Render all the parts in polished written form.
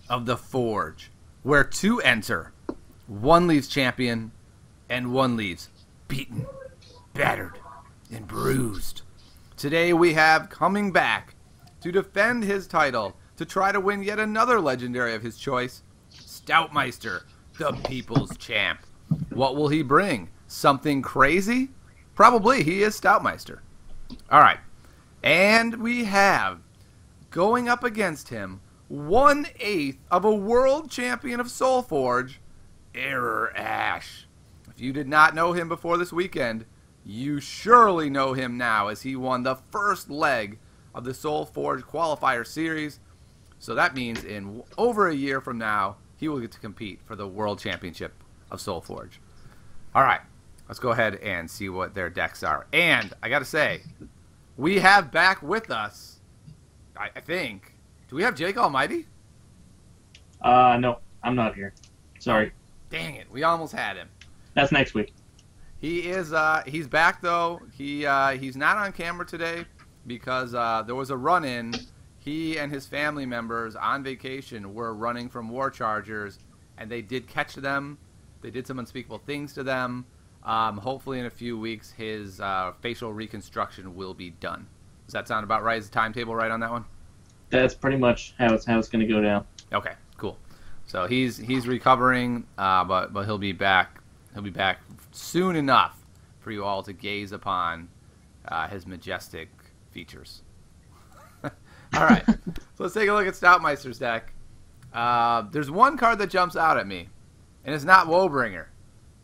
of the Forge, where two enter. One leaves champion, and one leaves beaten, battered, and bruised. Today we have coming back to defend his title, to try to win yet another legendary of his choice, Stautmeister, the People's Champ. What will he bring? Something crazy? Probably. He is Stautmeister. All right. And we have, going up against him, 1/8 of a world champion of Soulforge, ErrorAsh. If you did not know him before this weekend, you surely know him now, as he won the first leg of the Soulforge qualifier series. So that means in over a year from now, he will get to compete for the World Championship of Soulforge. All right, let's go ahead and see what their decks are. And I got to say, we have back with us, I think, do we have Jake Almighty? No, I'm not here. Sorry. Dang it, we almost had him. That's next week. He is, he's back though. He's not on camera today because there was a run-in. He and his family members on vacation were running from war chargers, and they did catch them. They did some unspeakable things to them. Hopefully in a few weeks, his facial reconstruction will be done. Does that sound about right? Is the timetable right on that one? That's pretty much how it's going to go down. Okay, cool. So he's recovering, but he'll be back. He'll be back soon enough for you all to gaze upon his majestic features. All right, so let's take a look at Stautmeister's deck. There's one card that jumps out at me, and it's not Woebringer.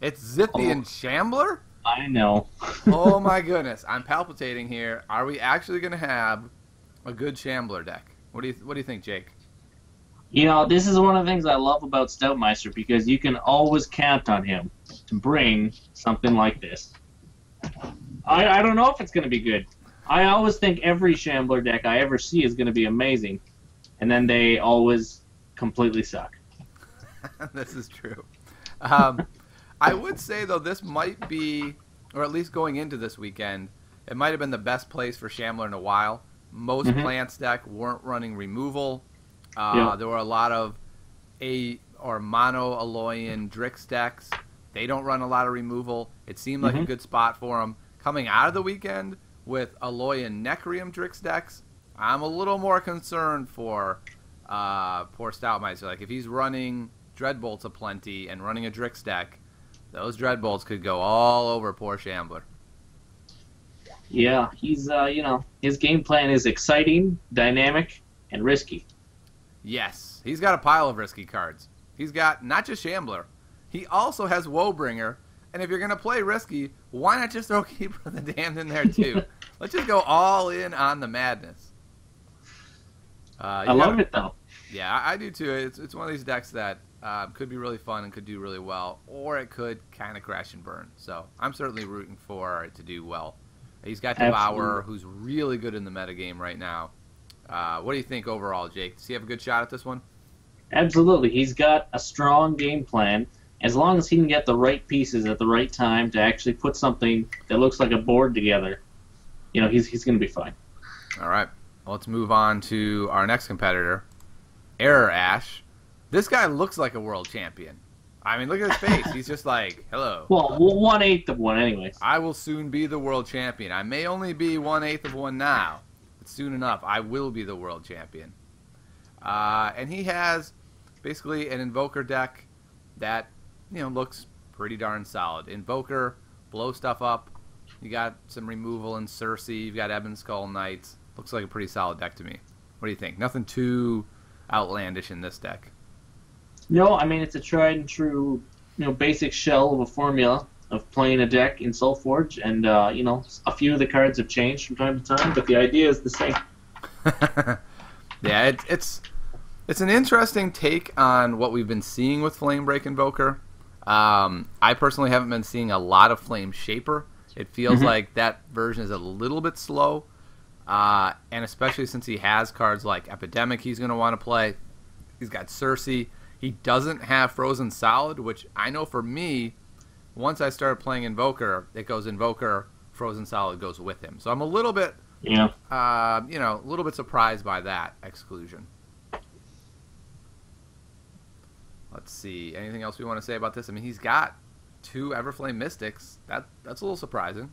It's Zithian Shambler? I know. Oh my goodness, I'm palpitating here. Are we actually going to have a good Shambler deck? What do you think, Jake? You know, this is one of the things I love about Stautmeister, because you can always count on him to bring something like this. I don't know if it's going to be good. I always think every Shambler deck I ever see is going to be amazing, and then they always completely suck. This is true. I would say, though, this might be, or at least going into this weekend, it might have been the best place for Shambler in a while. Most plants deck weren't running removal. There were a lot of mono Aloyan Drix decks. They don't run a lot of removal. It seemed like a good spot for them. Coming out of the weekend with Aloyan Necrium Drix decks, I'm a little more concerned for poor Stautmeister. Like, if he's running Dreadbolts aplenty and running a Drix deck, those Dreadbolts could go all over poor Shambler. Yeah, he's, his game plan is exciting, dynamic, and risky. Yes, he's got a pile of risky cards. He's got not just Shambler, he also has Woebringer. And if you're going to play risky, why not just throw Keeper of the Damned in there too? Let's just go all in on the madness. I love it, though. Yeah, I do too. It's one of these decks that could be really fun and could do really well, or it could kind of crash and burn. So I'm certainly rooting for it to do well. He's got Devour, who's really good in the metagame right now. What do you think overall, Jake? Does he have a good shot at this one? Absolutely. He's got a strong game plan. As long as he can get the right pieces at the right time to actually put something that looks like a board together, he's going to be fine. All right. Well, let's move on to our next competitor, ErrorAsh. This guy looks like a world champion. I mean, look at his face. He's just like, hello. Well, 1/8 of one anyways. I will soon be the world champion. I may only be 1/8 of one now, but soon enough, I will be the world champion. And he has basically an Invoker deck that, looks pretty darn solid. Invoker, blow stuff up. You got some removal in Cersei. You've got Ebon Skull Knights. Looks like a pretty solid deck to me. What do you think? Nothing too outlandish in this deck. No, I mean, it's a tried and true, basic shell of a formula of playing a deck in Soulforge, and, a few of the cards have changed from time to time, but the idea is the same. Yeah, it's an interesting take on what we've been seeing with Flamebreak Invoker. I personally haven't been seeing a lot of Flame Shaper. It feels like that version is a little bit slow, and especially since he has cards like Epidemic he's going to want to play. He's got Cersei. He doesn't have Frozen Solid, which I know for me, once I started playing Invoker, it goes Invoker, Frozen Solid goes with him. So I'm a little bit, a little bit surprised by that exclusion. Let's see. Anything else we want to say about this? I mean, he's got 2 Everflame Mystics. That's a little surprising.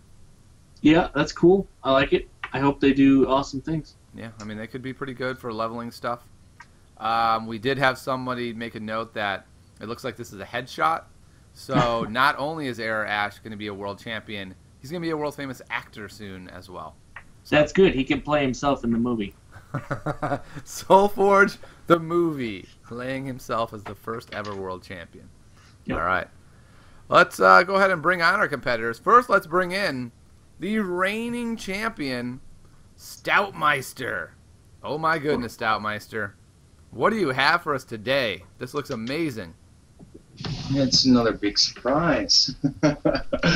Yeah, that's cool. I like it. I hope they do awesome things. Yeah, I mean, they could be pretty good for leveling stuff. We did have somebody make a note that it looks like this is a headshot. So not only is ErrorAsh going to be a world champion, he's going to be a world famous actor soon as well. So. That's good. He can play himself in the movie. Soulforge, the movie, playing himself as the first ever world champion. Yep. All right. Let's go ahead and bring on our competitors. First, let's bring in the reigning champion, Stautmeister. Oh my goodness, Stautmeister. What do you have for us today? This looks amazing. It's another big surprise. I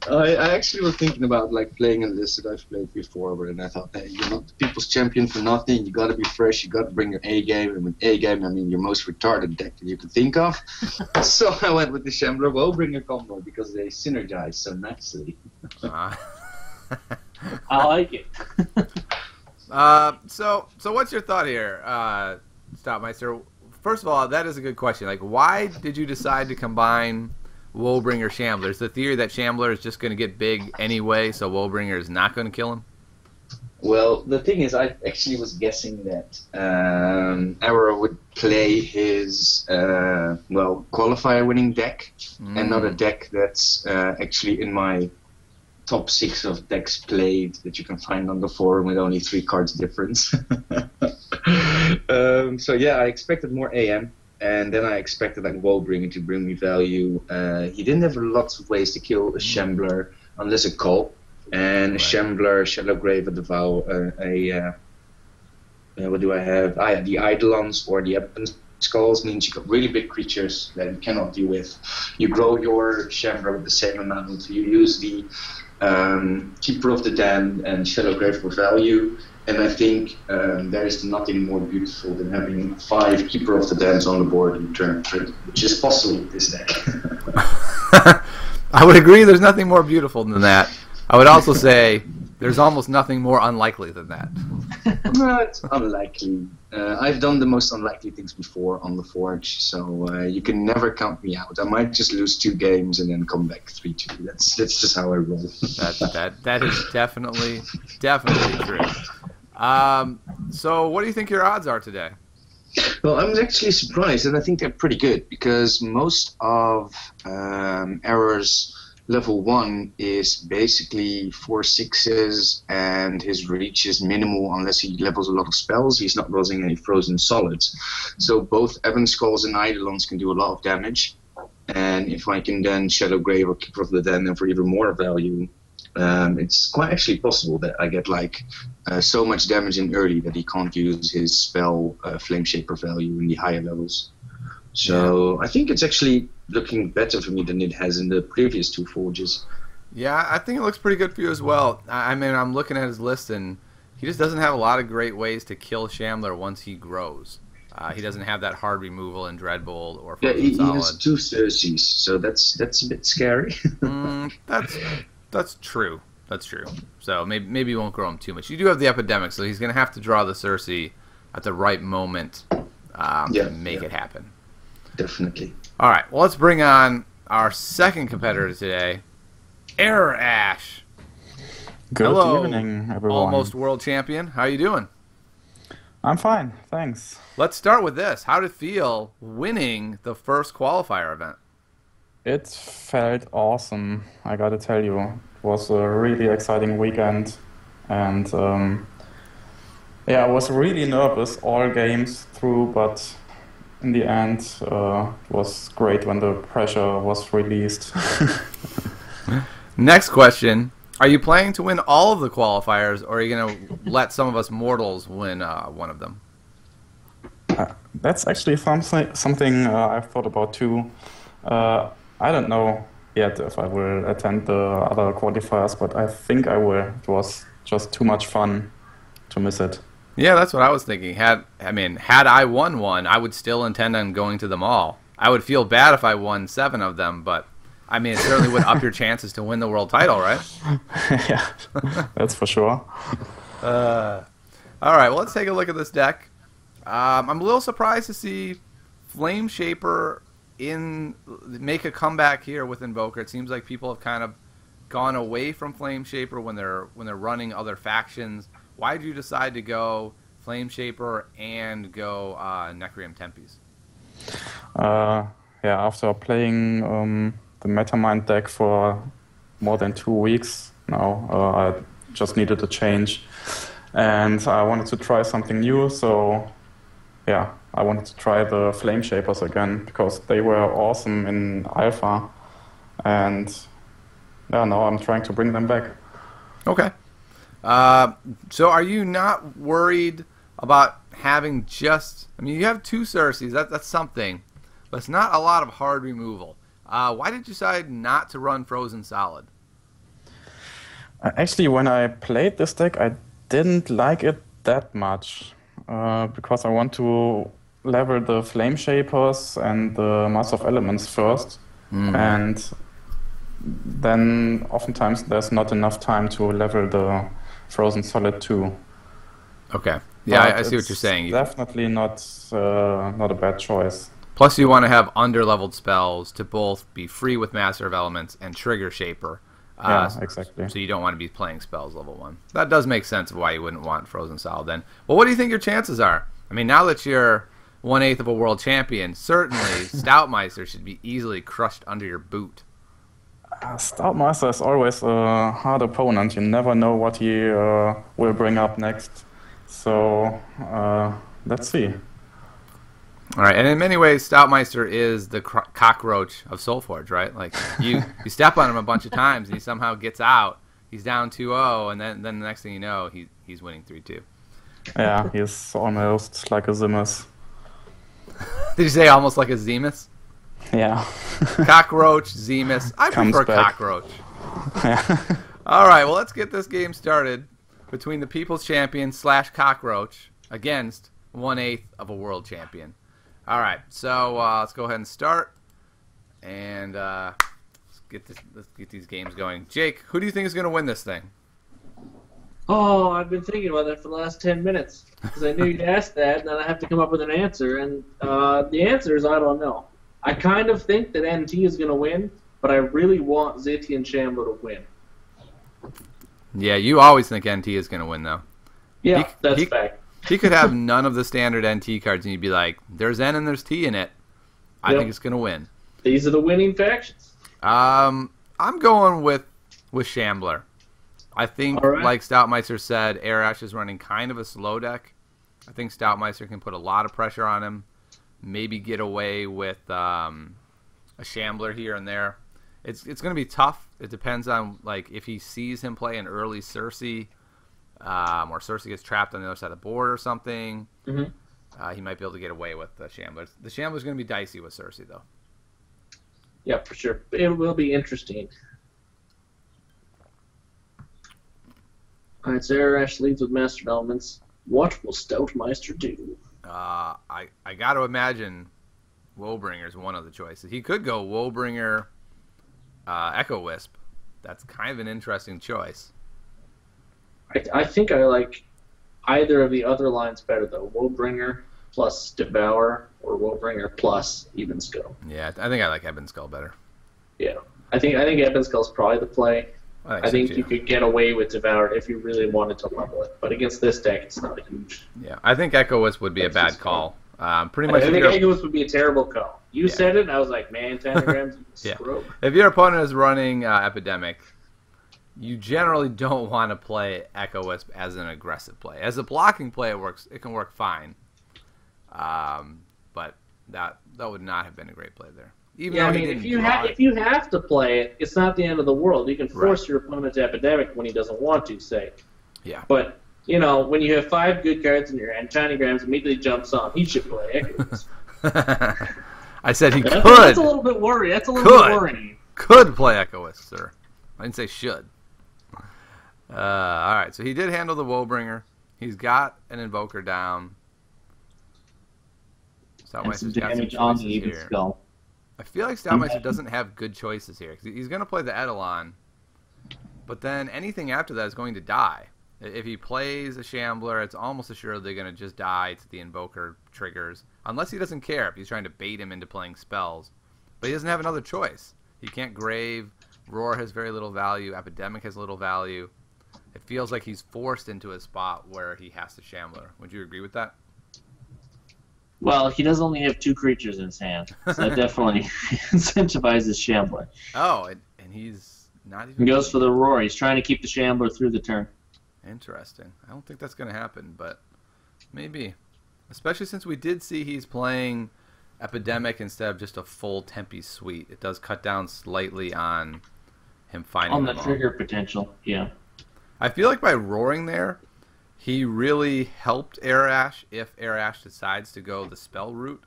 actually was thinking about playing a list that I've played before, but then I thought, hey, you're not the people's champion for nothing. You got to be fresh. You got to bring your A game, and with A game, I mean your most retarded deck that you could think of. So I went with the Shambler Woebringer combo because they synergize so nicely. I like it. So what's your thought here, Stautmeister? First of all, that is a good question. Why did you decide to combine Woebringer Shambler? Is the theory that Shambler is just going to get big anyway, so Woebringer is not going to kill him? Well, the thing is, I actually was guessing that Error would play his, qualifier-winning deck, and not a deck that's actually in my top 6 of decks played that you can find on the forum with only 3 cards difference. So yeah, I expected more AM, and then I expected Woebringer to bring me value. He didn't have lots of ways to kill a Shambler unless a call, and a Shambler, Shadowgrave, a Devour, what do I have? The Eidolons or the Ebon Skulls means you got really big creatures that you cannot deal with. You grow your Shambler with the same amount. You use the Keeper of the Damned and Shadowgrave for value. And I think there is nothing more beautiful than having 5 Keeper of the Damned on the board in turn 3, which is possible with this deck. I would agree there's nothing more beautiful than that. I would also say there's almost nothing more unlikely than that. No, it's unlikely. I've done the most unlikely things before on the Forge, so you can never count me out. I might just lose 2 games and then come back 3-2. That's just how I roll. That is definitely true. So what do you think your odds are today? Well, I'm actually surprised, and I think they're pretty good, because most of Error's level 1 is basically 4/6s, and his reach is minimal unless he levels a lot of spells. He's not losing any frozen solids. So both Ebon Skulls and Eidolons can do a lot of damage, and if I can then Shadowgrave or Keeper of the Den for even more value, it's quite actually possible that I get so much damage in early that he can't use his spell Flame Shaper value in the higher levels. So I think it's actually looking better for me than it has in the previous 2 Forges. Yeah, I think it looks pretty good for you as well. I mean, I'm looking at his list, and he just doesn't have a lot of great ways to kill Shambler once he grows. He doesn't have that hard removal in Dreadbolt or Frozen he Solid. has 2 Cersei's, so that's a bit scary. That's true. That's true. So maybe you won't grow him too much. You do have the Epidemic, so he's going to have to draw the Cersei at the right moment to make it happen. Definitely. All right. Well, let's bring on our second competitor today, ErrorAsh. Good evening, everyone. Almost world champion. How are you doing? I'm fine, thanks. Let's start with this. How did it feel winning the first qualifier event? It felt awesome, I gotta tell you. It was a really exciting weekend, and I was really nervous all games through, but in the end, it was great when the pressure was released. Next question. Are you planning to win all of the qualifiers, or are you going to let some of us mortals win one of them? That's actually something I've thought about too. I don't know yet if I will attend the other qualifiers, but I think I will. It was just too much fun to miss it. Yeah, that's what I was thinking. Had I won one, I would still intend on going to them all. I would feel bad if I won 7 of them, but I mean, it certainly would up your chances to win the world title, right? Yeah, that's for sure. All right, well, let's take a look at this deck. I'm a little surprised to see Flame Shaper make a comeback here with Invoker. It seems like people have kind of gone away from Flame Shaper when they're running other factions. Why did you decide to go Flame Shaper and go Necrium Tempest? After playing the Metamind deck for more than 2 weeks now, I just needed a change, and I wanted to try something new. So yeah, I wanted to try the Flame Shapers again because they were awesome in Alpha, and now I'm trying to bring them back. Okay. So are you not worried about having you have 2 Circes, that's something, but it's not a lot of hard removal. Why did you decide not to run Frozen Solid? Actually, when I played this deck, I didn't like it that much because I want to level the Flame Shapers and the Master of Elements first, and then oftentimes there's not enough time to level the Frozen Solid too. Okay. Yeah, I see what you're saying. Definitely not a bad choice. Plus, you want to have under-leveled spells to both be free with Master of Elements and trigger Shaper. Exactly. So you don't want to be playing spells level 1. That does make sense of why you wouldn't want Frozen Solid then. Well, what do you think your chances are? I mean, now that you're 1/8 of a world champion, certainly Stautmeister should be easily crushed under your boot. Stautmeister is always a hard opponent. You never know what he will bring up next. So let's see. All right, and in many ways, Stautmeister is the cockroach of Soulforge, right? Like you step on him a bunch of times, and he somehow gets out. He's down 2-0, and then the next thing you know, he's winning 3-2. Yeah, he's almost like a Zimus. Did you say almost like a Zemus? Yeah. Cockroach, Zemus. I prefer cockroach. Yeah. All right, well, let's get this game started between the People's Champion / Cockroach against 1/8 of a world champion. All right, so let's go ahead and start, and let's get these games going. Jake, who do you think is going to win this thing? Oh, I've been thinking about that for the last 10 minutes because I knew you'd ask that, and then I have to come up with an answer, and the answer is I don't know. I kind of think that NT is going to win, but I really want Zitian Shambler to win. Yeah, you always think NT is going to win, though. Yeah, that's fact. He could have none of the standard NT cards, and you'd be like, there's N and there's T in it. I think it's going to win. These are the winning factions. I'm going with Shambler. I think, like Stautmeister said, ErrorAsh is running kind of a slow deck. I think Stautmeister can put a lot of pressure on him. Maybe get away with a Shambler here and there. It's going to be tough. It depends on if he sees him play an early Cersei, or Cersei gets trapped on the other side of the board or something. Mm-hmm. He might be able to get away with the Shambler. The Shambler's going to be dicey with Cersei, though. Yeah, for sure. It will be interesting. All right, so ErrorAsh leads with Master of Elements. What will Stautmeister do? I got to imagine Woebringer's one of the choices. He could go Woebringer, Echo Wisp. That's kind of an interesting choice. I think I like either of the other lines better, though. Woebringer plus Devour or Woebringer plus Even Skull. Yeah, I think I like Ebon Skull better. Yeah, I think Ebon Skull's probably the play. I think so you could get away with Devour if you really wanted to level it, but against this deck, it's not huge. Yeah, I think Echo Wisp would be a bad call. Pretty much. I think Echo Wisp would be a terrible call. You said it, and I was like, man, Tanagrams, stroke. If your opponent is running Epidemic, you generally don't want to play Echo Wisp as an aggressive play. As a blocking play, it can work fine. But that would not have been a great play there. If you have to play it, it's not the end of the world. You can force your opponent to Epidemic when he doesn't want to, say. Yeah. But, when you have 5 good cards in your hand, Tanagrams immediately jumps on. He should play Echo Wisp. I said he could. That's a little bit worrying. That's a little bit worrying. Could play Echo Wisp, sir. I didn't say should. All right, so he did handle the Woebringer. He's got an Invoker down. And some damage on the Even Skull. I feel like Stautmeister doesn't have good choices here. He's going to play the Eidolon, but then anything after that is going to die. If he plays a Shambler, it's almost assured they're going to just die to the Invoker triggers, unless he doesn't care if he's trying to bait him into playing spells. But he doesn't have another choice. He can't grave. Roar has very little value. Epidemic has little value. It feels like he's forced into a spot where he has to Shambler. Would you agree with that? Well, he does only have 2 creatures in his hand, so that definitely incentivizes Shambler. Oh, and he's not even... He goes for the Roar. He's trying to keep the Shambler through the turn. Interesting. I don't think that's going to happen, but maybe. Especially since we did see he's playing Epidemic instead of just a full Tempe suite. It does cut down slightly on him finding On the them all. trigger potential, yeah. I feel like by roaring there, he really helped ErrorAsh if ErrorAsh decides to go the spell route.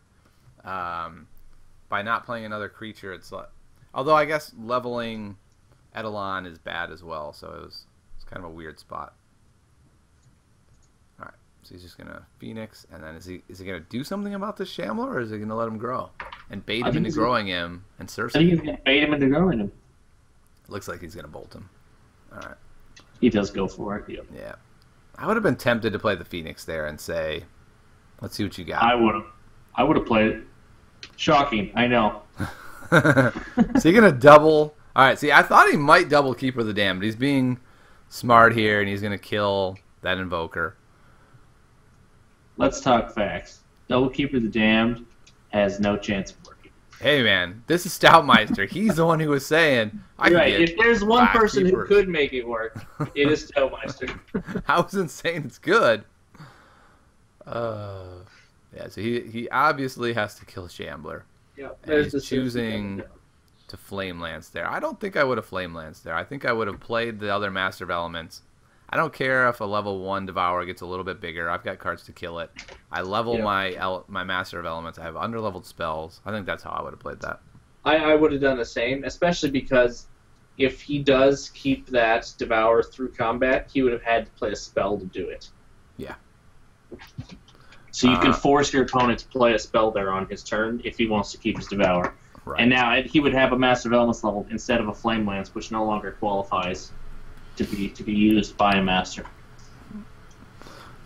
By not playing another creature, it's like... Although I guess leveling Eidolon is bad as well, so it's kind of a weird spot. Alright, so he's just going to Phoenix, and then is he going to do something about this Shambler, or is he going to let him grow? And bait him into growing him, and Cersei? I think he's going to bait him into growing him. Looks like he's going to bolt him. Alright. He does go for it, yeah. Yeah. I would have been tempted to play the Phoenix there and say, let's see what you got. I would have played it. Shocking, I know. So you're going to double... Alright, see, I thought he might double Keeper of the Damned, but he's being smart here, and he's going to kill that Invoker. Let's talk facts. Double Keeper the Damned has no chance of working. Hey, man, this is Stautmeister. He's the one who was saying... Right, if there's one person keepers who could make it work, it is Stautmeister. I wasn't saying it's good. Yeah, so he obviously has to kill Shambler. Yeah, and he's choosing to Flame Lance there. I don't think I would have Flame Lance there. I think I would have played the other Master of Elements. I don't care if a level 1 Devour gets a little bit bigger. I've got cards to kill it. I level my Master of Elements. I have underleveled spells. I think that's how I would have played that. I would have done the same, especially because if he does keep that Devour through combat, he would have had to play a spell to do it. Yeah. So you can force your opponent to play a spell there on his turn if he wants to keep his Devour. Right. And now he would have a Master of Elements level instead of a Flame Lance, which no longer qualifies to be used by a Master.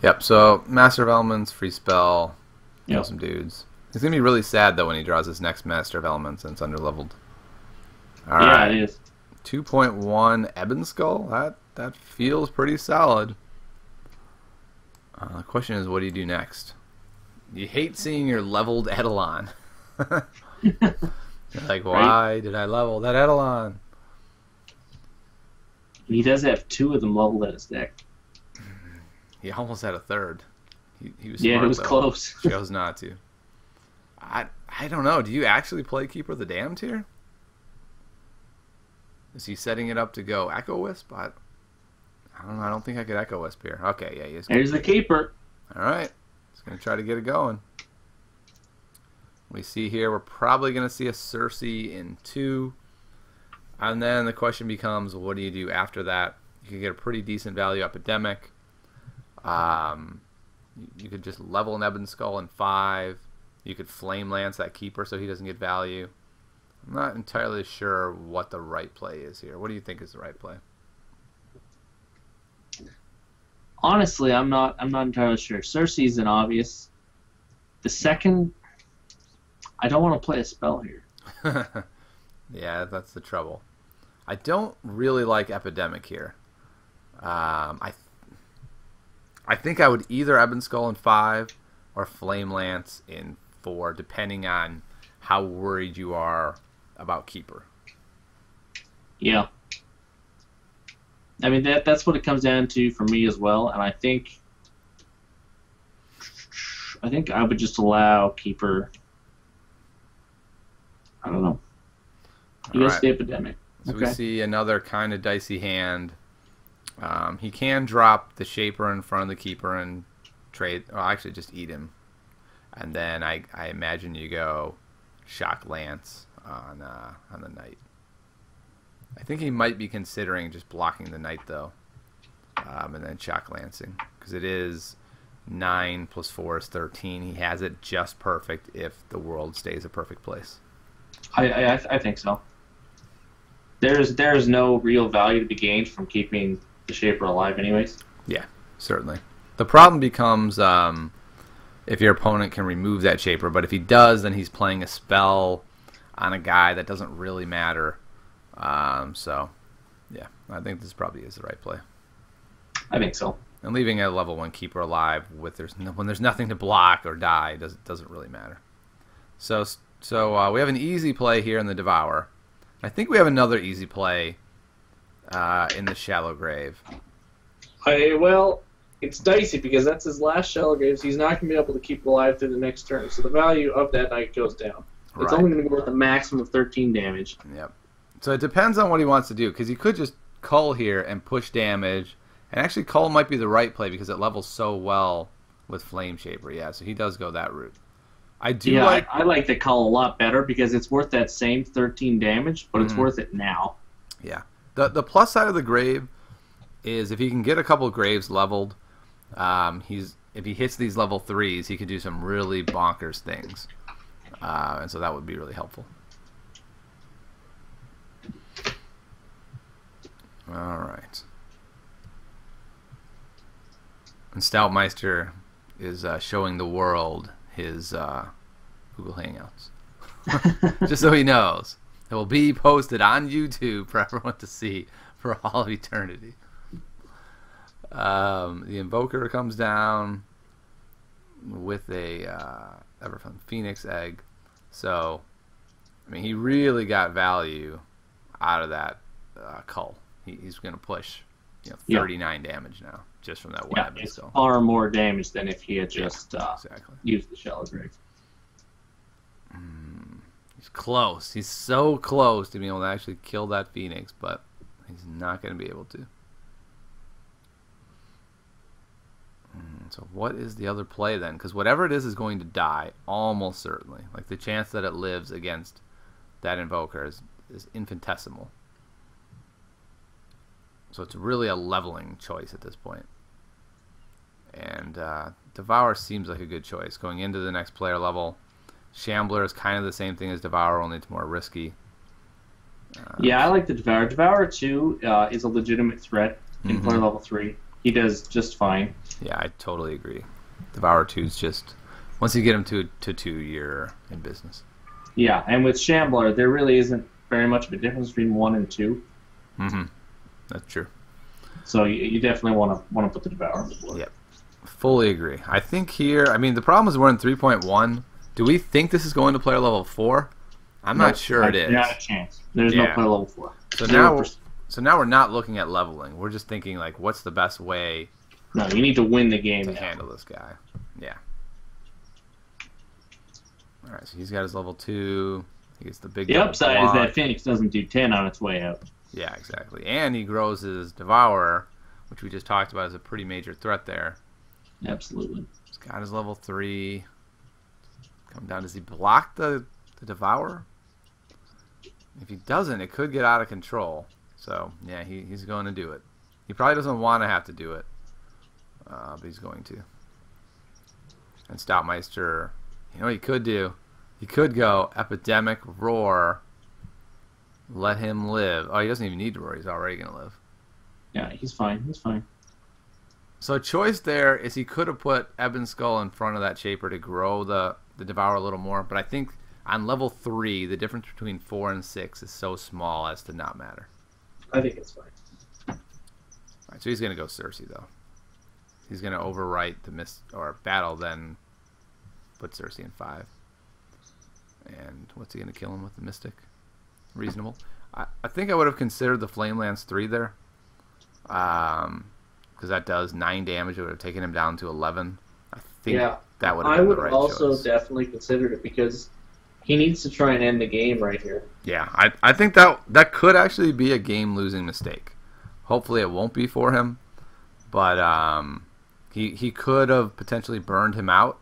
Yep, so Master of Elements, free spell, kill some dudes. He's going to be really sad, though, when he draws his next Master of Elements and it's underleveled. All right. Yeah, it is. 2.1 Ebon Skull? That feels pretty solid. The question is, what do you do next? You hate seeing your leveled Eidolon. You're like, why did I level that Eidolon? He does have 2 of them leveled in his deck. He almost had a third. He was Yeah, smart, it was though. close. Chose not to. I don't know. Do you actually play Keeper of the Damned here? Is he setting it up to go Echo Wisp? I don't know. I don't think I could Echo Wisp here. Okay, yeah, he is. There's the Keeper. All right. He's going to try to get it going. We see here we're probably going to see a Cersei in 2. And then the question becomes, what do you do after that? You could get a pretty decent value Epidemic. You could just level an Ebon Skull in 5. You could Flame Lance that Keeper so he doesn't get value. I'm not entirely sure what the right play is here. What do you think is the right play? Honestly, I'm not entirely sure. Cersei's an obvious. The second, I don't want to play a spell here. Yeah, that's the trouble. I don't really like Epidemic here. I think I would either Ebon Skull in 5 or Flame Lance in 4, depending on how worried you are about Keeper. Yeah. I mean, that's what it comes down to for me as well, and I think I would just allow Keeper. I don't know. He goes to the Epidemic. So we see another kind of dicey hand. He can drop the Shaper in front of the Keeper and trade, or actually just eat him. And then I imagine you go Shock Lance on the Knight. I think he might be considering just blocking the Knight, though, and then Shock Lancing. Because it is 9 plus 4 is 13. He has it just perfect if the world stays a perfect place. I think so. There's no real value to be gained from keeping the Shaper alive anyways. Yeah, certainly. The problem becomes if your opponent can remove that Shaper, but if he does, then he's playing a spell on a guy that doesn't really matter. So, yeah, I think this probably is the right play. I think so. And leaving a level 1 keeper alive when there's nothing to block or die doesn't really matter. So we have an easy play here in the Devour. I think we have another easy play in the Shallow Grave. Well, it's dicey because that's his last Shallow Graves. He's not going to be able to keep it alive through the next turn, so the value of that knight goes down. It's only going to be worth a maximum of 13 damage. Yep. So it depends on what he wants to do, because he could just cull here and push damage. And actually, cull might be the right play because it levels so well with Flame Shaper. Yeah, so he does go that route. I like the cull a lot better because it's worth that same 13 damage, but it's worth it now. Yeah. The plus side of the grave is if he can get a couple of graves leveled, if he hits these level 3s, he can do some really bonkers things. And so that would be really helpful. All right. And Stautmeister is showing the world his Google Hangouts. Just so he knows. It will be posted on YouTube for everyone to see for all of eternity. The Invoker comes down with a Everfund Phoenix Egg. So, I mean, he really got value out of that cull. He's going to push 39 damage now just from that web. It's far more damage than if he had just exactly. used the Shallow Grave. He's close. He's so close to being able to actually kill that Phoenix, but he's not going to be able to. So what is the other play then? Because whatever it is going to die, almost certainly. Like the chance that it lives against that Invoker is infinitesimal. So it's really a leveling choice at this point. And Devour seems like a good choice. Going into the next player level, Shambler is kind of the same thing as Devour, only it's more risky. Yeah, I like the Devour. Devour 2 is a legitimate threat in player level 3. He does just fine. Yeah, I totally agree. Devour 2 is just... Once you get him to 2, you're in business. Yeah, and with Shambler, there really isn't very much of a difference between 1 and 2. That's true. So you definitely want to put the Devour on the board. Yep. Fully agree. I think here... I mean, the problem is we're in 3.1. Do we think this is going to player level 4? I'm not sure it is. Not a chance. There's no player level 4. So now we're not looking at leveling. We're just thinking, like, what's the best way... No, you need to win the game to handle this guy. Yeah. All right, so he's got his level 2. He gets the big. The upside is that Phoenix doesn't do 10 on its way out. Yeah, exactly. And he grows his Devourer, which we just talked about as a pretty major threat there. Absolutely. He's got his level 3. Come down. Does he block the Devourer? If he doesn't, it could get out of control. So, yeah, he's going to do it. He probably doesn't want to have to do it. But he's going to. And Stautmeister, you know what he could do? He could go Epidemic, Roar, let him live. Oh, he doesn't even need to roar. He's already going to live. Yeah, he's fine. He's fine. So choice there is he could have put Ebon Skull in front of that Shaper to grow the Devour a little more. But I think on level 3, the difference between 4 and 6 is so small as to not matter. I think it's fine. All right, so he's going to go Cersei, though. He's going to overwrite the battle, then put Cersei in 5. And what's he going to kill him with? The Mystic? Reasonable. I think I would have considered the Flamelance 3 there. Because that does 9 damage. It would have taken him down to 11. I think that would have been the right choice. I would also definitely consider it because he needs to try and end the game right here. Yeah, I think that could actually be a game-losing mistake. Hopefully it won't be for him. But he could have potentially burned him out,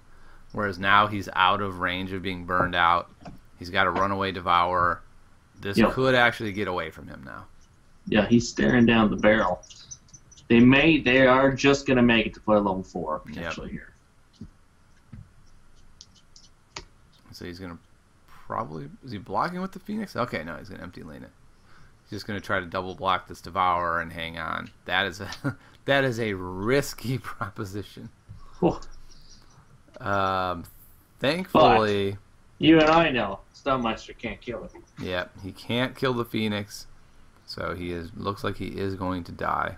whereas now he's out of range of being burned out. He's got a runaway Devourer. This could actually get away from him now. Yeah, he's staring down the barrel. They are just going to make it to player level 4 potentially here. So he's going to probably... Is he blocking with the Phoenix? Okay, no, he's going to empty lane it. He's just going to try to double block this Devourer and hang on. That is a risky proposition. Cool. Thankfully... But you and I know Stautmeister can't kill it. Yep, he can't kill the Phoenix, so looks like he is going to die.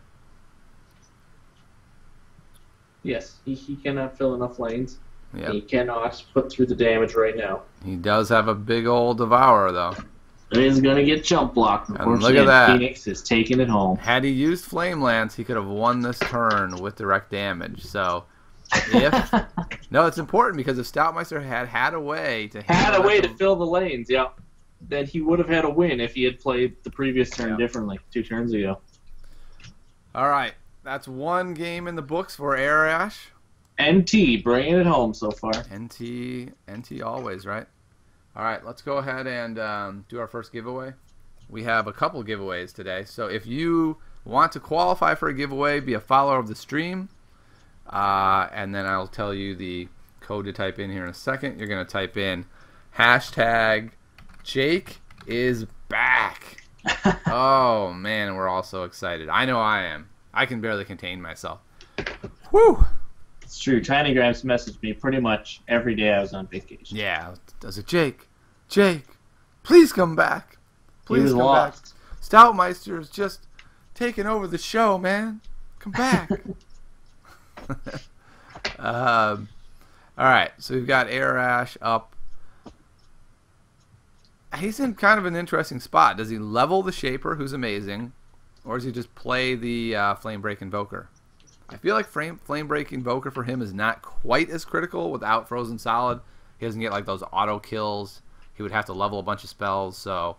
Yes, he cannot fill enough lanes. Yep. He cannot put through the damage right now. He does have a big old Devourer, though. It is going to get jump blocked. And look at that. Phoenix is taking it home. Had he used Flame Lance, he could have won this turn with direct damage. So, if... No, it's important because if Stautmeister had a way to... fill the lanes, yeah. Then he would have had a win if he had played the previous turn differently 2 turns ago. All right. That's one game in the books for ErrorAsh. NT, bringing it home so far. NT always, right? All right, let's go ahead and do our first giveaway. We have a couple giveaways today. So if you want to qualify for a giveaway, be a follower of the stream. And then I'll tell you the code to type in here in a second. You're going to type in hashtag Jake is back. Oh, man, we're all so excited. I know I am. I can barely contain myself. Whew. It's true. Tinygrams messaged me pretty much every day I was on vacation. Yeah. Does it, Jake, please come back. Please come back. Stautmeister is just taking over the show, man. Come back. All right, so we've got ErrorAsh up. He's in kind of an interesting spot. Does he level the Shaper, who's amazing, or does he just play the Flame Break Invoker? I feel like Flame Break Invoker for him is not quite as critical without Frozen Solid. He doesn't get like those auto kills. He would have to level a bunch of spells. So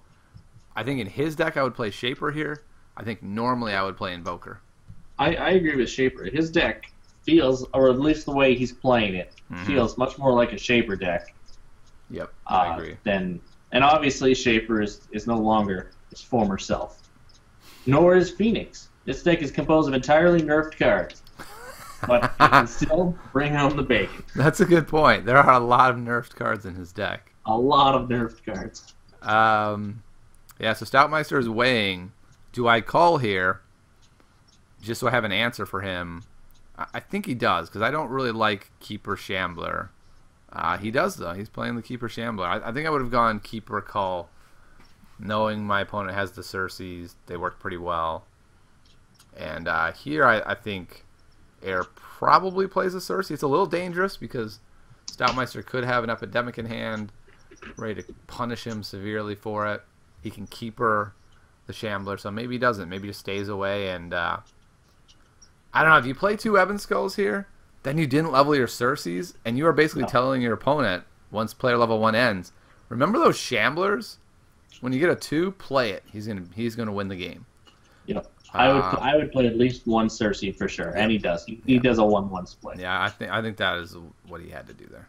I think in his deck I would play Shaper here. I think normally I would play Invoker. I agree with Shaper. His deck feels, or at least the way he's playing it, feels much more like a Shaper deck. Yep, I agree. And obviously Shaper is no longer his former self. Nor is Phoenix. This deck is composed of entirely nerfed cards. But he can still bring home the bacon. That's a good point. There are a lot of nerfed cards in his deck. A lot of nerfed cards. Yeah, so Stautmeister is weighing, do I call here just so I have an answer for him? I think he does, because I don't really like Keeper Shambler. He does, though. He's playing the Keeper Shambler. I think I would have gone Keeper Call, knowing my opponent has the Circes. They work pretty well. And here I think Air probably plays a Circe. It's a little dangerous because Stautmeister could have an Epidemic in hand, ready to punish him severely for it. He can Keeper the Shambler, so maybe he doesn't. Maybe he just stays away. And I don't know, if you play 2 Ebon Skulls here, then you didn't level your Circes, and you are basically telling your opponent, once player level 1 ends, remember those Shamblers? When you get a 2, play it. He's gonna win the game. Yep. I would play at least 1 Circe for sure, and he does. He does a 1/1 split. Yeah, I think that is what he had to do there.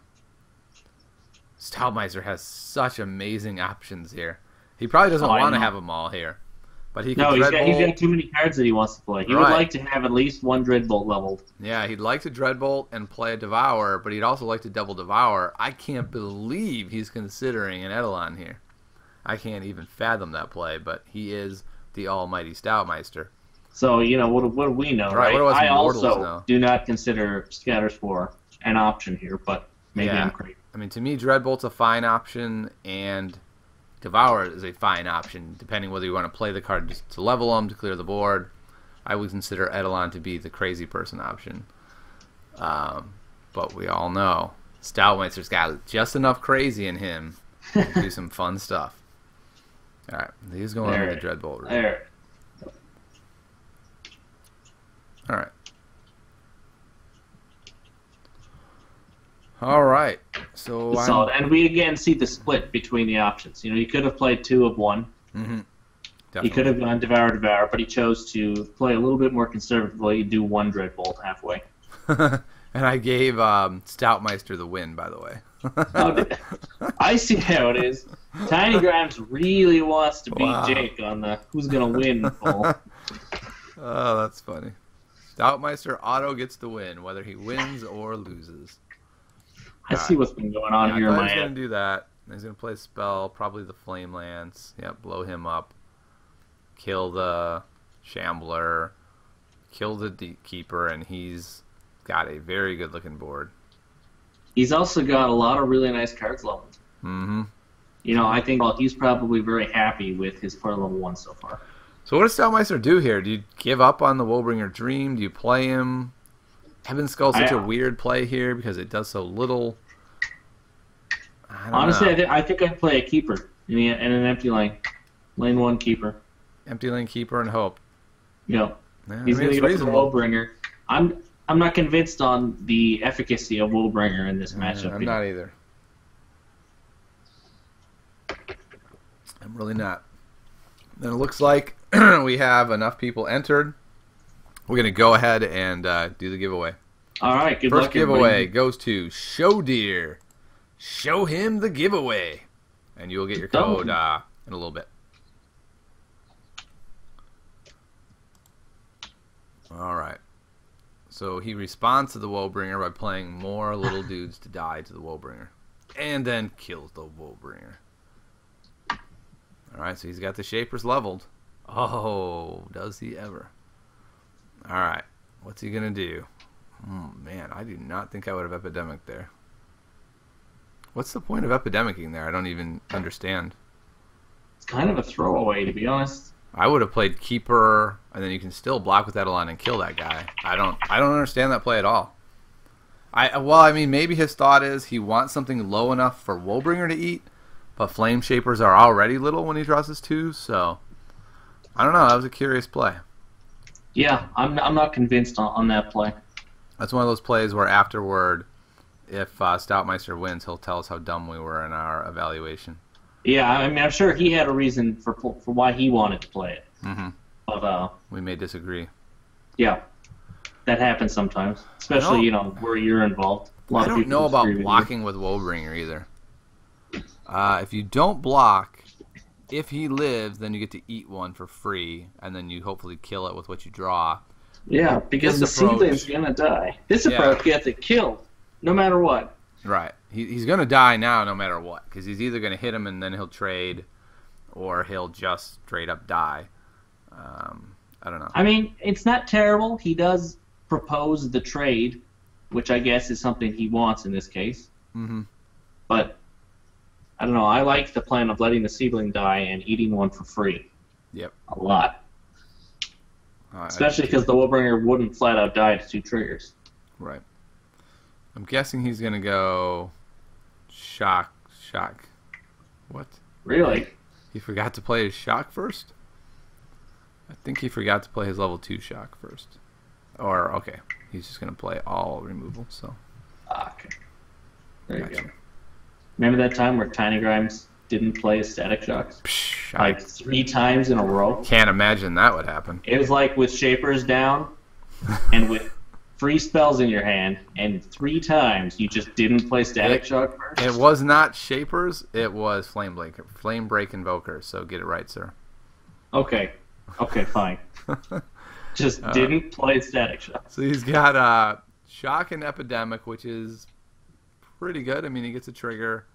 Stautmeister has such amazing options here. He probably doesn't want to have them all here, but he can. No, he's got too many cards that he wants to play. He would like to have at least 1 Dreadbolt leveled. Yeah, he'd like to Dreadbolt and play a Devour, but he'd also like to double Devour. I can't believe he's considering an Eidolon here. I can't even fathom that play, but he is the almighty Stautmeister. So, what do we know, right? I also do not consider Scatterspore an option here, but maybe I'm crazy. I mean, to me, Dreadbolt's a fine option, and Devour is a fine option, depending whether you want to play the card just to level them, to clear the board. I would consider Eidolon to be the crazy person option. But we all know Stautmeister's got just enough crazy in him to do some fun stuff. All right, he's going on with the Dreadbolt route. There. All right. All right. So and we again see the split between the options. He could have played 2 of 1. Mm-hmm. He could have gone Devour, but he chose to play a little bit more conservatively and do 1 Dreadbolt halfway. And I gave Stautmeister the win, by the way. I see how it is. Tinygrams really wants to beat Jake on the who's going to win poll. Oh, that's funny. Stautmeister auto gets the win, whether he wins or loses. I see what's been going on here in my head. He's going to do that. He's going to play a spell, probably the Flame Lance. Yep, blow him up. Kill the Shambler. Kill the Deep Keeper, and he's got a very good looking board. He's also got a lot of really nice cards leveled. Mm-hmm. I think he's probably very happy with his part level 1 so far. So what does Stautmeister do here? Do you give up on the Woebringer Dream? Do you play him? Heaven Skull's such a weird play here because it does so little. Honestly, I think I'd play a keeper in an empty lane. Lane 1 keeper. Empty lane keeper and hope. Yep. Yeah, He's going to get the Woebringer. I'm not convinced on the efficacy of Woebringer in this matchup. I'm not either. I'm really not. Then it looks like we have enough people entered. We're going to go ahead and do the giveaway. All right, good luck. First giveaway everybody. Goes to Show Deer. Show him the giveaway. And you'll get your code in a little bit. All right. So he responds to the Woebringer by playing more little dudes to die to the Woebringer. And then kills the Woebringer. All right, so he's got the Shapers leveled. Oh, does he ever? All right, what's he going to do? Oh, man, I do not think I would have Epidemic there. What's the point of Epidemicing there? I don't even understand. It's kind of a throwaway, to be honest. I would have played Keeper, and then you can still block with Eidolon and kill that guy. I don't understand that play at all. I mean, maybe his thought is he wants something low enough for Woebringer to eat, but Flame Shapers are already little when he draws his 2, so I don't know. That was a curious play. Yeah, I'm not convinced on that play. That's one of those plays where afterward, if Stautmeister wins, he'll tell us how dumb we were in our evaluation. Yeah, I mean, I'm sure he had a reason for why he wanted to play it. Mm-hmm. But we may disagree. Yeah, that happens sometimes, especially where you're involved. I don't know about blocking with Woebringer either. If you don't block, if he lives, then you get to eat one for free, and then you hopefully kill it with what you draw. Yeah, because the seedling's gonna die. This approach gets it killed, no matter what. Right. He's gonna die now, no matter what, because he's either gonna hit him and then he'll trade, or he'll just straight up die. I don't know. I mean, it's not terrible. He does propose the trade, which I guess is something he wants in this case. Mm-hmm. But I don't know. I like the plan of letting the seedling die and eating one for free. Yep. A lot. Especially because the Woebringer wouldn't flat out die to 2 triggers. Right. I'm guessing he's going to go shock. What? Really? He forgot to play his shock first? I think he forgot to play his level 2 shock first. Or, okay. He's just going to play all removal, so. Okay. There you go. Remember that time where Tiny Grimes didn't play his static shocks? Like 3 times in a row? Can't imagine that would happen. It was like with Shapers down and with free spells in your hand, and 3 times you just didn't play static shock first? It was not Shapers, it was Flame Break Invoker, so get it right, sir. Okay, fine. Just didn't play static shock. So he's got Shock and Epidemic, which is pretty good. I mean, he gets a trigger.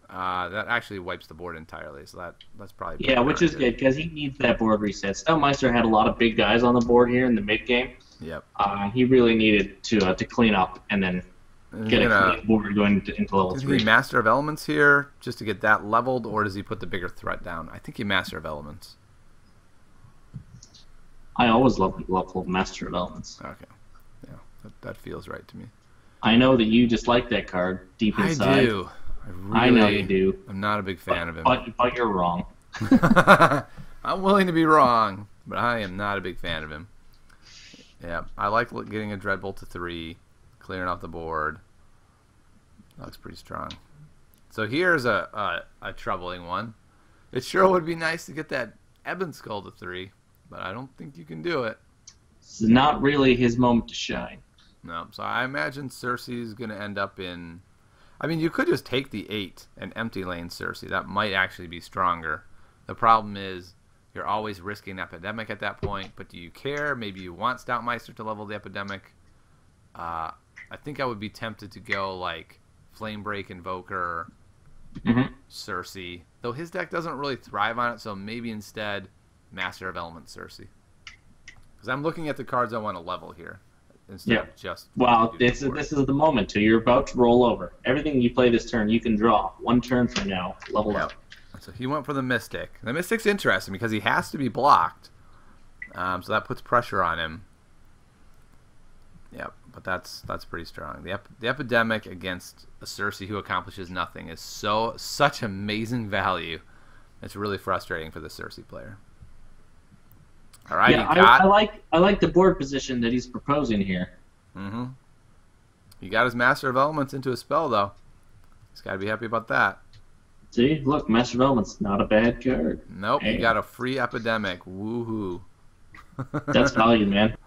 That actually wipes the board entirely, so that's probably which is good because he needs that board reset. Stautmeister had a lot of big guys on the board here in the mid game. Yep. He really needed to clean up and then get a clean board going into level 3. Does he Master of Elements here just to get that leveled, or does he put the bigger threat down? I think he Master of Elements. I always love Master of Elements. Okay. Yeah, that feels right to me. I know that you just like that card deep inside. I do. I know you do. I'm not a big fan of him. But you're wrong. I'm willing to be wrong, but I am not a big fan of him. Yeah, I like getting a Dreadbolt to 3, clearing off the board. That looks pretty strong. So here's a troubling one. It sure would be nice to get that Ebon Skull to 3, but I don't think you can do it. It's not really his moment to shine. No, so I imagine Cersei's going to end up in... I mean, you could just take the 8 and empty lane Cersei. That might actually be stronger. The problem is you're always risking Epidemic at that point, but do you care? Maybe you want Stautmeister to level the Epidemic. I think I would be tempted to go like Flame Break Invoker, Cersei. Though his deck doesn't really thrive on it, so maybe instead Master of Elements Cersei. Because I'm looking at the cards I want to level here. instead of just. Well, this is the moment too. You're about to roll over. Everything you play this turn, you can draw. One turn from now, level up. So he went for the Mystic. The Mystic's interesting because he has to be blocked. So that puts pressure on him. Yep, but that's pretty strong. The Epidemic against a Cersei who accomplishes nothing is such amazing value. It's really frustrating for the Cersei player. All right, yeah, I like the board position that he's proposing here. Mm-hmm. He got his Master of Elements into a spell though. He's got to be happy about that. See, look, Master of Elements, not a bad card. Nope, Hey. he got a free Epidemic. Woohoo! That's value, man.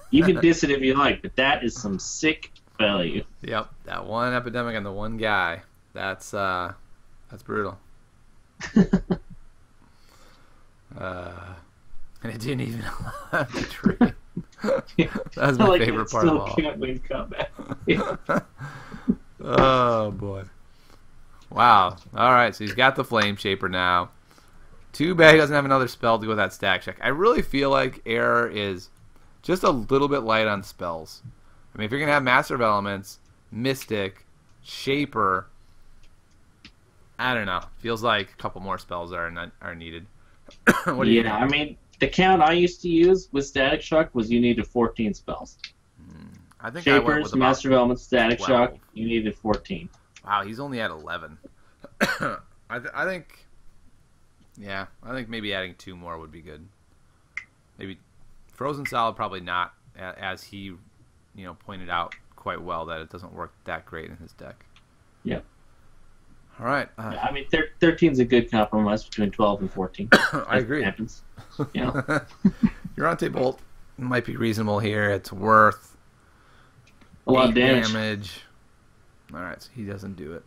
You can diss it if you like, but that is some sick value. Yep, that one Epidemic on the one guy. That's brutal. And it didn't even allow him to trade. That's my favorite part of all. Can't win combat. Oh boy! Wow. All right, so he's got the Flame Shaper now. Too bad he doesn't have another spell to go with that stack check. I really feel like Error is just a little bit light on spells. I mean, if you're gonna have Master of Elements, Mystic, Shaper, I don't know. Feels like a couple more spells are needed. What do you think? I mean, the count I used to use with Static Shock was you needed 14 spells. I think I went Shapers, with about Master of Elements, Static 12. Shock, you needed 14. Wow, he's only at 11. I think maybe adding 2 more would be good. Maybe Frozen Solid, probably not, as he, pointed out quite well that it doesn't work that great in his deck. Yeah. All right. I mean, 13 is a good compromise between 12 and 14. I agree. Happens. Your Ante Bolt might be reasonable here. It's worth A lot 8 of damage. damage. All right, so he doesn't do it.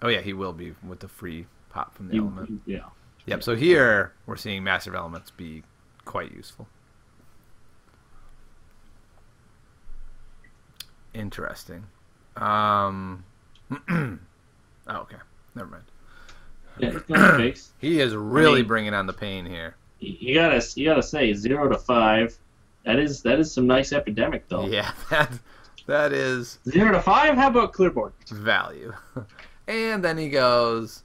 Oh yeah, he will be with the free pop from the element. Yeah. Yep. So here we're seeing Massive Elements be quite useful. Interesting. Oh, okay. Never mind. Yeah, it's gonna fix. He is really bringing on the pain here. You gotta say 0 to 5. That is some nice Epidemic though. Yeah, that is 0 to 5. How about Clearboard? value. And then he goes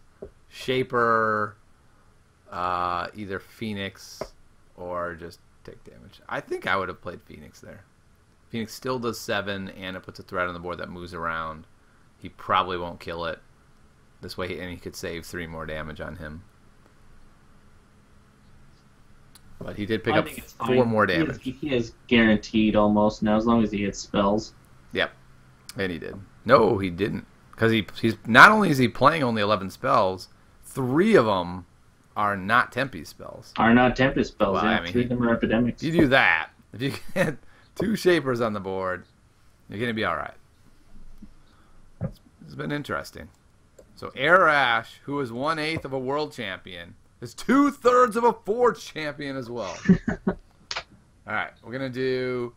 Shaper, either Phoenix or just take damage. I think I would have played Phoenix there. Phoenix still does 7, and it puts a threat on the board that moves around. He probably won't kill it this way, and he could save 3 more damage on him. But he did pick up 4 more damage. He is guaranteed almost now, as long as he hits spells. Yep, and he did. No, he didn't, because he's not only is he playing only 11 spells, 3 of them are not Tempe's spells. Are not Tempest spells. Well, yeah, I mean, 3 of them are Epidemics. If you do that, if you get 2 Shapers on the board, you're going to be all right. It's been interesting. So ErrorAsh, who is 1/8 of a world champion, is 2/3 of a 4th champion as well. All right, we're going to do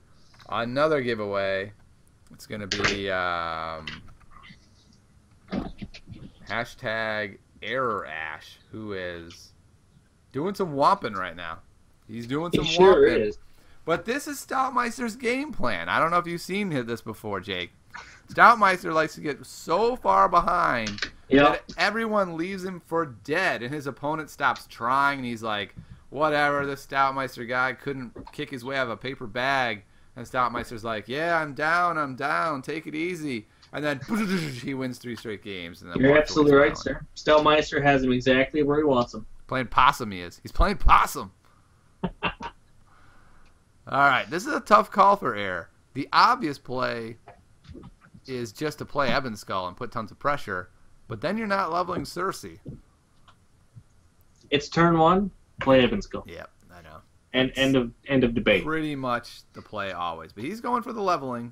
another giveaway. It's going to be hashtag ErrorAsh, who is doing some whopping right now. He's doing some He sure whopping. is. But this is Stautmeister's game plan. I don't know if you've seen this before, Jake. Stautmeister likes to get so far behind that everyone leaves him for dead, and his opponent stops trying, and he's like, whatever, this Stautmeister guy couldn't kick his way out of a paper bag. And Stautmeister's like, yeah, I'm down, take it easy. And then he wins 3 straight games. And then You're absolutely right, sir. Stautmeister has him exactly where he wants him. Playing possum he is. He's playing possum. All right, this is a tough call for Air. The obvious play is just to play Ebon Skull and put tons of pressure, but then you're not leveling Cersei. It's turn 1, play Ebon Skull. Yep, I know. And end of debate. Pretty much the play always. But he's going for the leveling.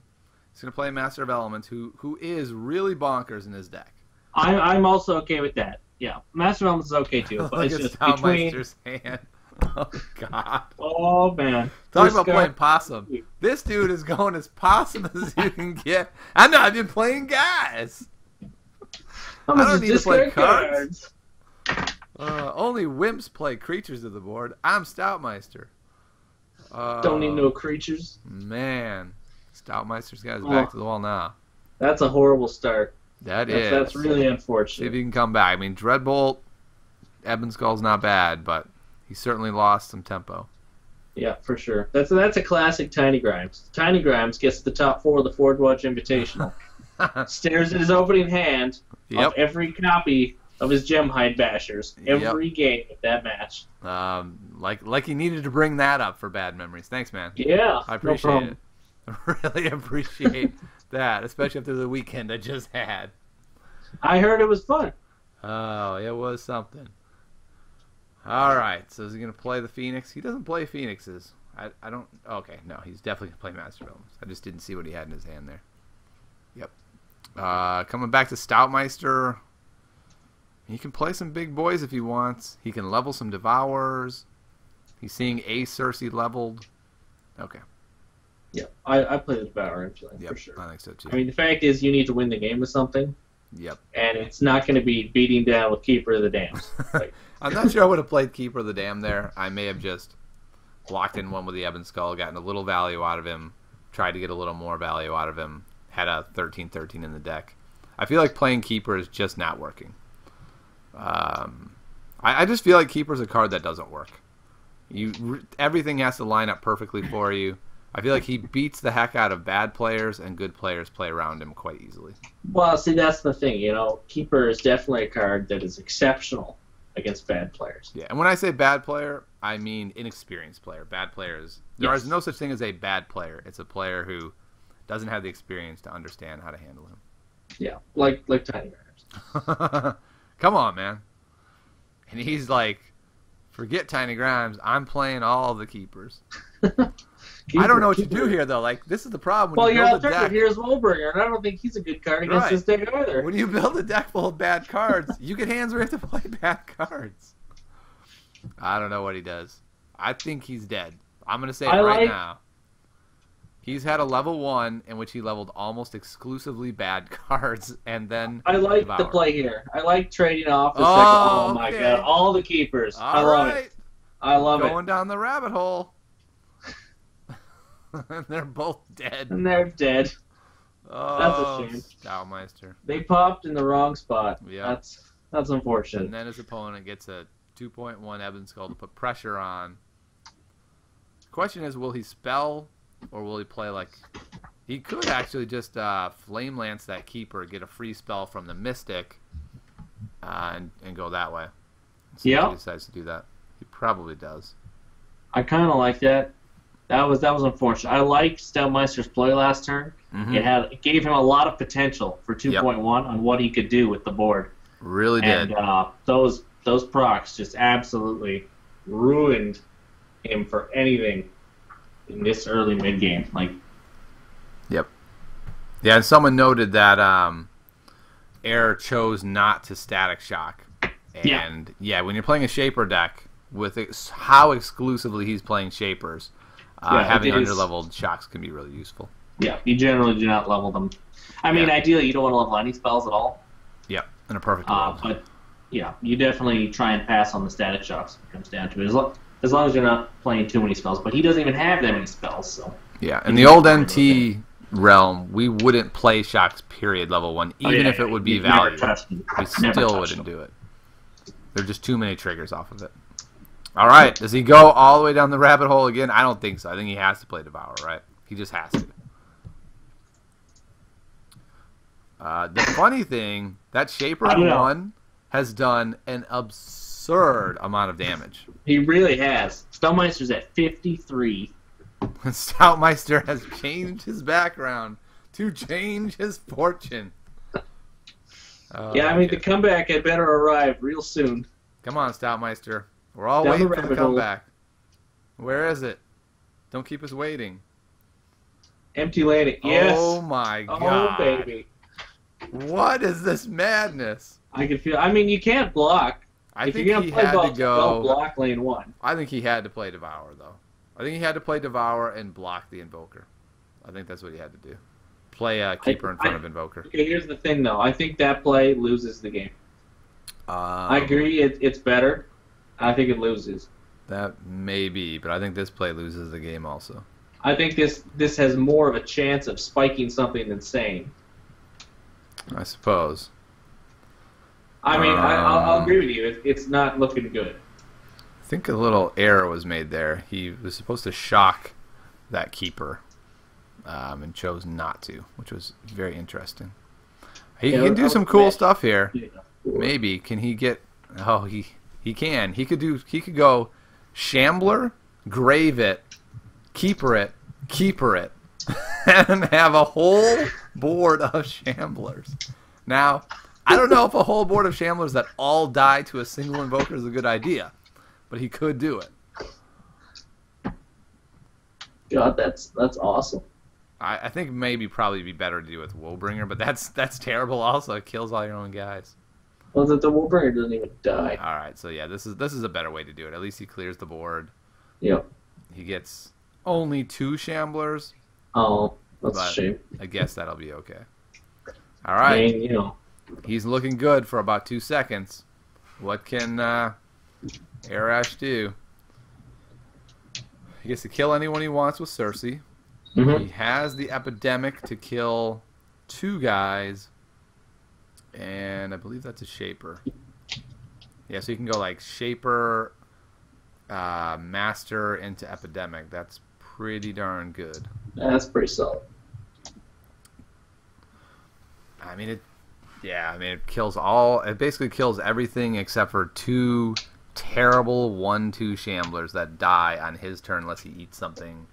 He's going to play Master of Elements, who is really bonkers in his deck. I'm also okay with that. Yeah, Master of Elements is okay too. But Look it's at just between. Stautmeister's hand. Oh, God. Oh, man. Talk about playing possum. This dude is going as possum as you can get. I know, I've been playing guys. I don't need to play cards. Only wimps play creatures to the board. I'm Stautmeister. Don't need no creatures. Man, Stautmeister's got his back to the wall now. That's a horrible start. That's really See unfortunate. if he can come back. I mean, Dreadbolt, Ebon Skull's not bad, but he certainly lost some tempo. Yeah, for sure. That's a classic Tiny Grimes. Tiny Grimes gets the top 4 of the Ford Watch Invitational. Stares at his opening hand of every copy of his Gemhide Bashers. Every game of that match. Like he needed to bring that up for bad memories. Thanks, man. Yeah, I appreciate it. I really appreciate that, especially after the weekend I just had. I heard it was fun. Oh, it was something. All right, so is he going to play the Phoenix? He doesn't play Phoenixes. I don't... Okay, no, he's definitely going to play Master Elements. I just didn't see what he had in his hand there. Yep. Coming back to Stautmeister, he can play some big boys if he wants. He can level some Devourers. He's seeing a Cersei leveled. Okay. Yeah, I play the Devourer influence for sure. I think so too. I mean, the fact is you need to win the game with something. Yep. And it's not going to be beating down with Keeper of the Dams. Like, I'm not sure I would have played Keeper of the Dam there. I may have just locked in one with the Ebon Skull, gotten a little value out of him, tried to get a little more value out of him, had a 13-13 in the deck. I feel like playing Keeper is just not working. I just feel like Keeper's a card that doesn't work. Everything has to line up perfectly for you. I feel like he beats the heck out of bad players, and good players play around him quite easily. Well, see, that's the thing. Keeper is definitely a card that is exceptional against bad players. Yeah, and when I say bad player, I mean inexperienced player. Bad players. There is no such thing as a bad player. It's a player who doesn't have the experience to understand how to handle him. Yeah, like Tiny Grimes. Come on, man. And he's like, forget Tiny Grimes. I'm playing all the Keepers. I don't know what you do here, though. Like, this is the problem. When you build a deck, here's Wolbringer, and I don't think he's a good card against this deck either. When you build a deck full of bad cards, you get hands where you have to play bad cards. I don't know what he does. I think he's dead. I'm going to say it right now. He's had a level 1 in which he leveled almost exclusively bad cards, and then I like the play here. I like trading off the second. Oh my god, all the Keepers. I love it. I love it. Going down the rabbit hole. And they're both dead. And they're dead. Oh, that's a shame. Stautmeister. They popped in the wrong spot. Yeah. That's unfortunate. And then his opponent gets a 2.1 Ebon Skull to put pressure on. The question is, will he spell, or will he play like... He could actually just Flame Lance that Keeper, get a free spell from the Mystic, and go that way. See if he decides to do that. He probably does. I kind of like that. That was unfortunate. I liked Stautmeister's play last turn. Mm-hmm. It gave him a lot of potential for 2.1 on what he could do with the board. Really did. And those procs just absolutely ruined him for anything in this early mid game. Yep. Yeah, and someone noted that Error chose not to Static Shock. And when you're playing a Shaper deck with how exclusively he's playing Shapers. Having underleveled shocks can be really useful. Yeah, you generally do not level them. I mean, ideally, you don't want to level any spells at all. Yep, in a perfect world. But, you definitely try and pass on the static shocks when it comes down to it, as long as you're not playing too many spells. But he doesn't even have that many spells. So yeah, in the old NT realm, we wouldn't play shocks, period, level 1, even if it would be value. We still wouldn't do it. There's just too many triggers off of it. All right, does he go all the way down the rabbit hole again? I don't think so. I think he has to play Devour, right? He just has to. The funny thing, that Shaper 1 has done an absurd amount of damage. He really has. Stautmeister's at 53. Stautmeister has changed his background to change his fortune. The comeback had better arrive real soon. Come on, Stautmeister. We're all waiting for the comeback. Where is it? Don't keep us waiting. Empty landing. Yes. Oh my god. Oh baby. What is this madness? I can feel. I mean, you can't block. I think he had to go. Block lane 1. I think he had to play Devour though. I think he had to play Devour and block the Invoker. I think that's what he had to do. Play a Keeper in front of Invoker. Okay, here's the thing though. I think that play loses the game. I agree. It's better. I think it loses. That may be, but I think this play loses the game also. I think this has more of a chance of spiking something insane. I suppose. I mean, I'll agree with you. It's not looking good. I think a little error was made there. He was supposed to shock that keeper and chose not to, which was very interesting. He can do some cool stuff here. Maybe. Can he get... Oh, he can. He could go Shambler, Grave it, Keeper it, and have a whole board of Shamblers. Now, I don't know if a whole board of Shamblers that all die to a single invoker is a good idea, but he could do it. God, that's awesome. I think maybe probably be better to do with Woebringer, but that's terrible also. It kills all your own guys. Well, the Woebringer doesn't even die. All right, so yeah, this is a better way to do it. At least he clears the board. Yep. He gets only 2 Shamblers. Oh, that's a shame. I guess that'll be okay. All right. I mean, you know. He's looking good for about 2 seconds. What can ErrorAsh do? He gets to kill anyone he wants with Cersei. Mm-hmm. He has the Epidemic to kill 2 guys. And I believe that's a Shaper. Yeah, so you can go like Shaper, Master into Epidemic. That's pretty darn good. That's pretty solid. I mean, it kills all. It basically kills everything except for 2 terrible 1/2 Shamblers that die on his turn unless he eats something.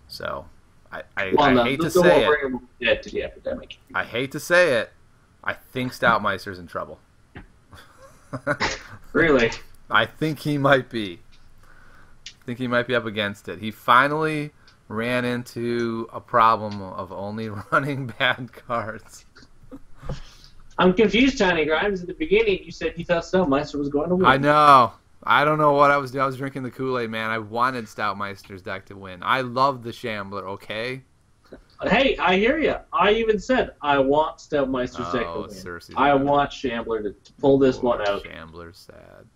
So, I hate to say it. Dead to the Epidemic. I hate to say it. I think Stautmeister's in trouble. Really? I think he might be. I think he might be up against it. He finally ran into a problem of only running bad cards. I'm confused, Tiny Grimes. At the beginning, you said you thought Stautmeister was going to win. I know. I don't know what I was doing. I was drinking the Kool-Aid, man. I wanted Stautmeister's deck to win. I love the Shambler, okay? Hey, I hear you. I even said I want Stautmeister's deck to win. Cersei's I bad. want Shambler to pull this one out. Shambler's sad.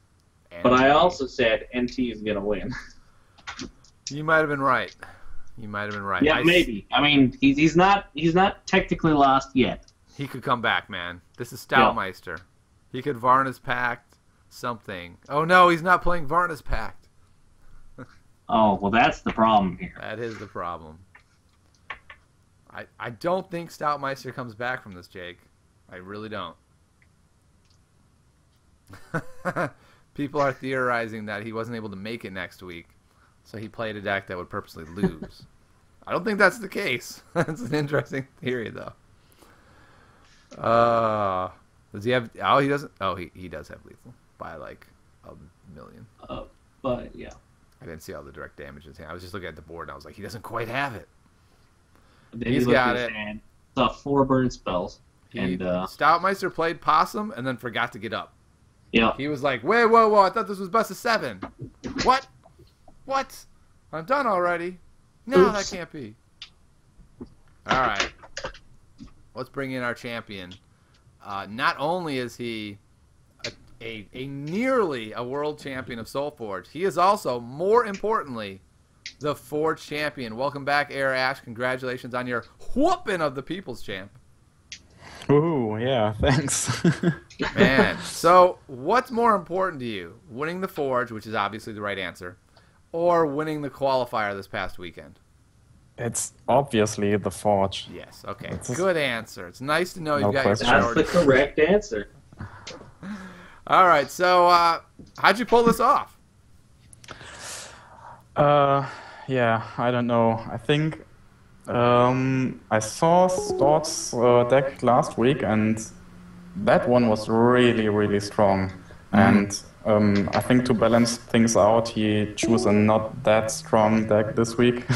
But I also said NT is going to win. You might have been right. You might have been right. Yeah, maybe. I mean, he's not technically lost yet. He could come back, man. This is Stautmeister. He could Varna's Pact something. Oh no, he's not playing Varna's Pact. Oh, well, that's the problem here. That is the problem. I don't think Stautmeister comes back from this, Jake. I really don't. People are theorizing that he wasn't able to make it next week, so he played a deck that would purposely lose. I don't think that's the case. That's an interesting theory, though. Does he have... Oh, he doesn't... Oh, he does have lethal by, like, 1 million. But, yeah. I didn't see all the direct damage in his hand. I was just looking at the board, and I was like, he doesn't quite have it. Then He's got it. The 4 burn spells. Stautmeister played Possum and then forgot to get up. Yeah. He was like, wait, whoa, I thought this was best of 7. What? I'm done already. No, Oops. that can't be. All right. Let's bring in our champion. Not only is he a nearly a world champion of Soulforge, he is also, more importantly, the Forge champion. Welcome back, ErrorAsh. Congratulations on your whooping of the People's Champ. Ooh, yeah, thanks. Man, so what's more important to you? Winning the Forge, which is obviously the right answer, or winning the qualifier this past weekend? It's obviously the Forge. Yes, okay. Good answer. It's nice to know you've got question. your That's priorities. the correct answer. All right, so how'd you pull this off? Yeah, I don't know. I think I saw Staut's deck last week, and that one was really, really strong. And I think to balance things out, he chose a not that strong deck this week.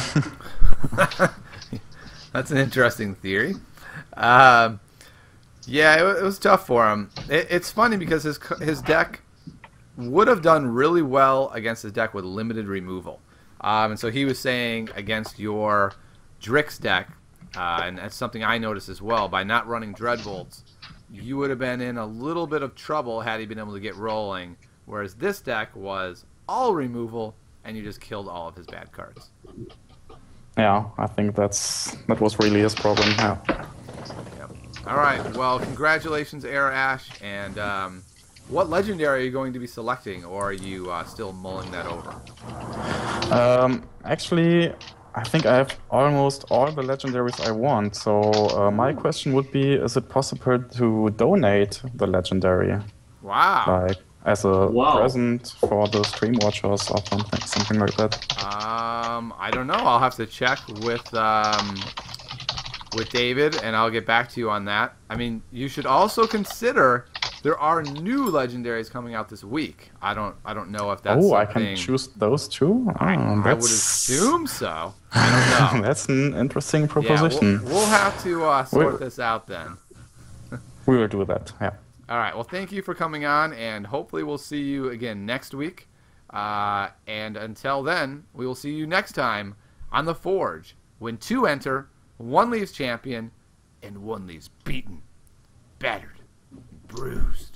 That's an interesting theory. Yeah, it was tough for him. It's funny because his deck would have done really well against his deck with limited removal. And so he was saying against your Drix deck, and that's something I noticed as well, by not running Dreadbolts, you would have been in a little bit of trouble had he been able to get rolling, whereas this deck was all removal, and you just killed all of his bad cards. Yeah, I think that was really his problem. Yeah. Yep. All right. Well, congratulations, ErrorAsh. And what legendary are you going to be selecting, or are you still mulling that over? Actually, I think I have almost all the legendaries I want. So my question would be: is it possible to donate the legendary? Wow. Like as a present for the stream watchers or something like that. I don't know. I'll have to check with David, and I'll get back to you on that. I mean, you should also consider there are new legendaries coming out this week. I don't know if that's something... I can choose those too? I would assume so. I don't know. That's an interesting proposition. Yeah, we'll have to sort this out then. We will do that, yeah. All right. Well, thank you for coming on, and hopefully we'll see you again next week. And until then, we will see you next time on The Forge, when 2 enter, 1 leaves champion, and 1 leaves beaten, battered, and bruised.